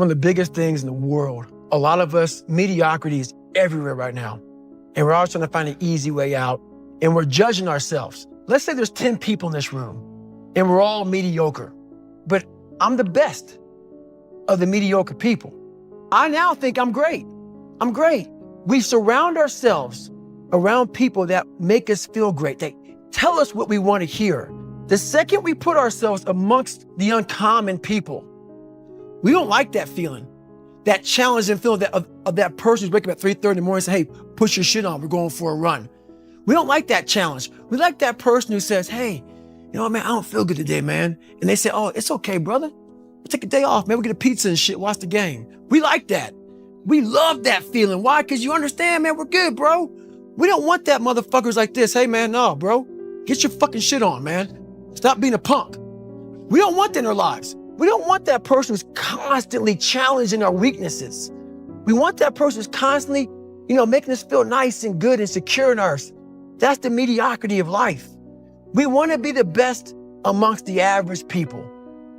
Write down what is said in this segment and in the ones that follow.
One of the biggest things in the world, a lot of us, mediocrity is everywhere right now. And we're always trying to find an easy way out. And we're judging ourselves. Let's say there's 10 people in this room and we're all mediocre, but I'm the best of the mediocre people. I now think I'm great. I'm great. We surround ourselves around people that make us feel great. They tell us what we want to hear. The second we put ourselves amongst the uncommon people, we don't like that feeling, that challenging feeling of that person who's waking up at 3:30 in the morning and say, hey, put your shit on, we're going for a run. We don't like that challenge. We like that person who says, hey, you know what, man, I don't feel good today, man. And they say, oh, it's okay, brother. We'll take a day off, man. We'll get a pizza and shit, watch the game. We like that. We love that feeling. Why? Because you understand, man, we're good, bro. We don't want that motherfuckers like this. Hey, man, no, bro. Get your fucking shit on, man. Stop being a punk. We don't want that in our lives. We don't want that person who's constantly challenging our weaknesses. We want that person who's constantly, making us feel nice and good and secure in ours. That's the mediocrity of life. We want to be the best amongst the average people.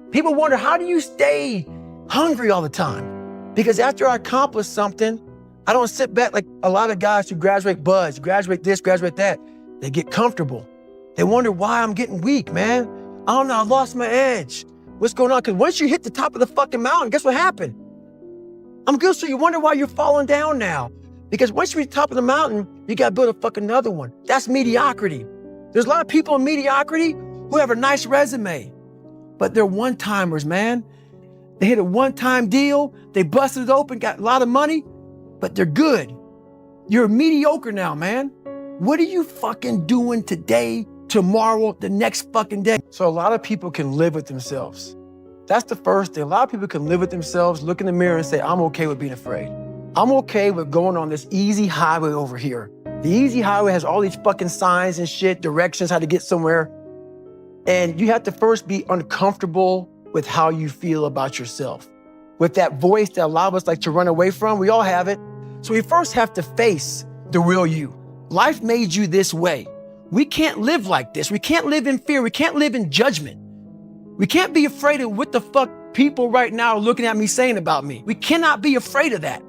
People wonder, how do you stay hungry all the time? Because after I accomplish something, I don't sit back like a lot of guys who graduate buds, graduate this, graduate that. They get comfortable. They wonder why I'm getting weak, man. I don't know, I lost my edge. What's going on? Because once you hit the top of the fucking mountain, guess what happened? I'm good, so you wonder why you're falling down now. Because once you reach the top of the mountain, you got to build a fucking another one. That's mediocrity. There's a lot of people in mediocrity who have a nice resume, but they're one-timers, man. They hit a one-time deal, they busted it open, got a lot of money, but they're good. You're mediocre now, man. What are you fucking doing today, tomorrow, the next fucking day? So a lot of people can live with themselves. That's the first thing. A lot of people can live with themselves, look in the mirror and say, I'm okay with being afraid. I'm okay with going on this easy highway over here. The easy highway has all these fucking signs and shit, directions, how to get somewhere. And you have to first be uncomfortable with how you feel about yourself. With that voice that a lot of us like to run away from, we all have it. So we first have to face the real you. Life made you this way. We can't live like this. We can't live in fear. We can't live in judgment. We can't be afraid of what the fuck people right now are looking at me saying about me. We cannot be afraid of that.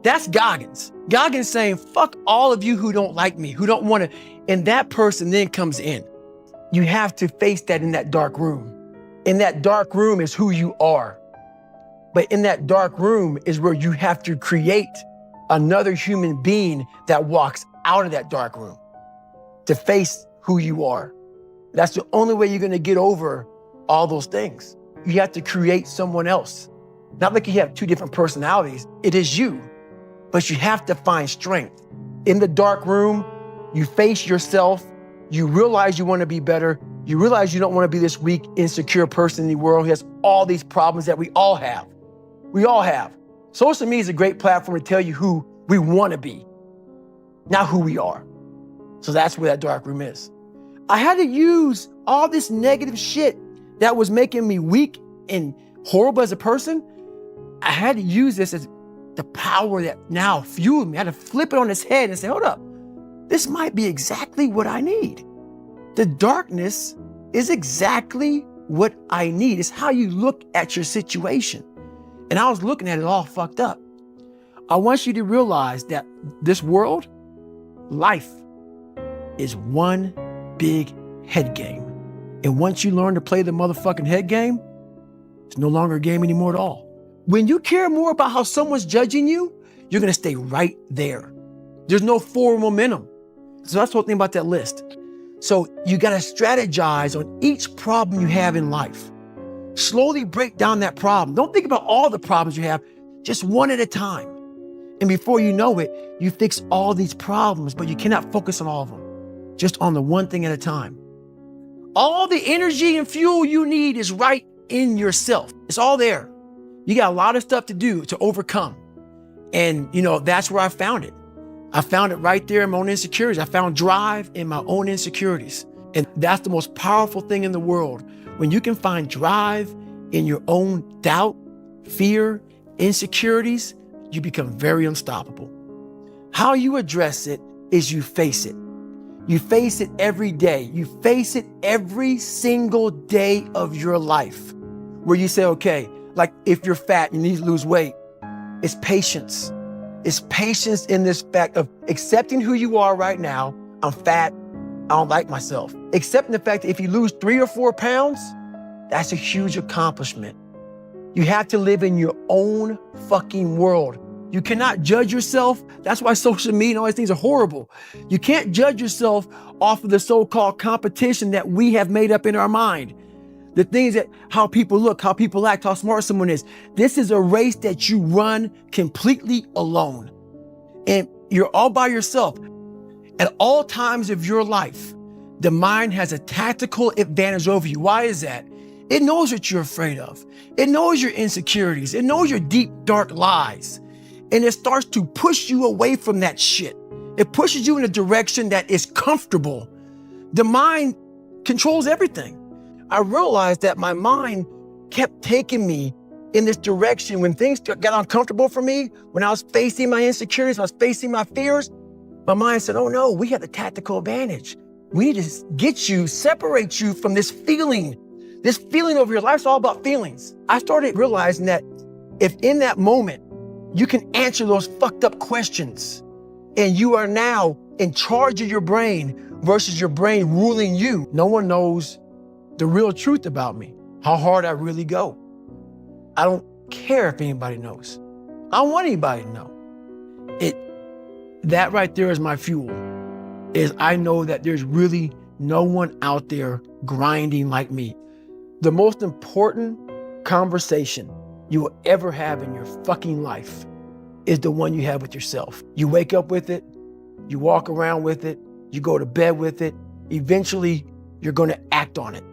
That's Goggins. Goggins saying, fuck all of you who don't like me, who don't want to, and that person then comes in. You have to face that in that dark room. In that dark room is who you are. But in that dark room is where you have to create another human being that walks out of that dark room to face who you are. That's the only way you're going to get over all those things. You have to create someone else. Not like you have two different personalities. It is you. But you have to find strength. In the dark room, you face yourself. You realize you want to be better. You realize you don't want to be this weak, insecure person in the world who has all these problems that we all have. We all have. Social media is a great platform to tell you who we want to be, not who we are. So that's where that dark room is. I had to use all this negative shit that was making me weak and horrible as a person. I had to use this as the power that now fueled me. I had to flip it on its head and say, hold up, this might be exactly what I need. The darkness is exactly what I need. It's how you look at your situation. And I was looking at it all fucked up. I want you to realize that this world, life, is one big head game. And once you learn to play the motherfucking head game, it's no longer a game anymore at all. When you care more about how someone's judging you, you're gonna stay right there. There's no forward momentum. So that's the whole thing about that list. So you gotta strategize on each problem you have in life. Slowly break down that problem. Don't think about all the problems you have, just one at a time. And before you know it, you fix all these problems, but you cannot focus on all of them. Just on the one thing at a time. All the energy and fuel you need is right in yourself. It's all there. You got a lot of stuff to do to overcome. And that's where I found it. I found it right there in my own insecurities. I found drive in my own insecurities. And that's the most powerful thing in the world. When you can find drive in your own doubt, fear, insecurities, you become very unstoppable. How you address it is you face it. You face it every day. You face it every single day of your life, where you say, okay, Like if you're fat, you need to lose weight. It's patience. It's patience in this fact of accepting who you are right now. I'm fat. I don't like myself. Accepting the fact that if you lose 3 or 4 pounds, that's a huge accomplishment. You have to live in your own fucking world. You cannot judge yourself. That's why social media and all these things are horrible. You can't judge yourself off of the so-called competition that we have made up in our mind. The things that, how people look, how people act, how smart someone is. This is a race that you run completely alone. And you're all by yourself. At all times of your life, the mind has a tactical advantage over you. Why is that? It knows what you're afraid of. It knows your insecurities. It knows your deep, dark lies. And it starts to push you away from that shit. It pushes you in a direction that is comfortable. The mind controls everything. I realized that my mind kept taking me in this direction when things got uncomfortable for me, when I was facing my insecurities, when I was facing my fears. My mind said, oh no, we have the tactical advantage. We need to get you, separate you from this feeling over your life. It's all about feelings. I started realizing that if in that moment, you can answer those fucked up questions and you are now in charge of your brain versus your brain ruling you. No one knows the real truth about me, how hard I really go. I don't care if anybody knows. I don't want anybody to know. That right there is my fuel, is I know that there's really no one out there grinding like me. The most important conversation you will ever have in your fucking life is the one you have with yourself. You wake up with it, you walk around with it, you go to bed with it. Eventually, you're going to act on it.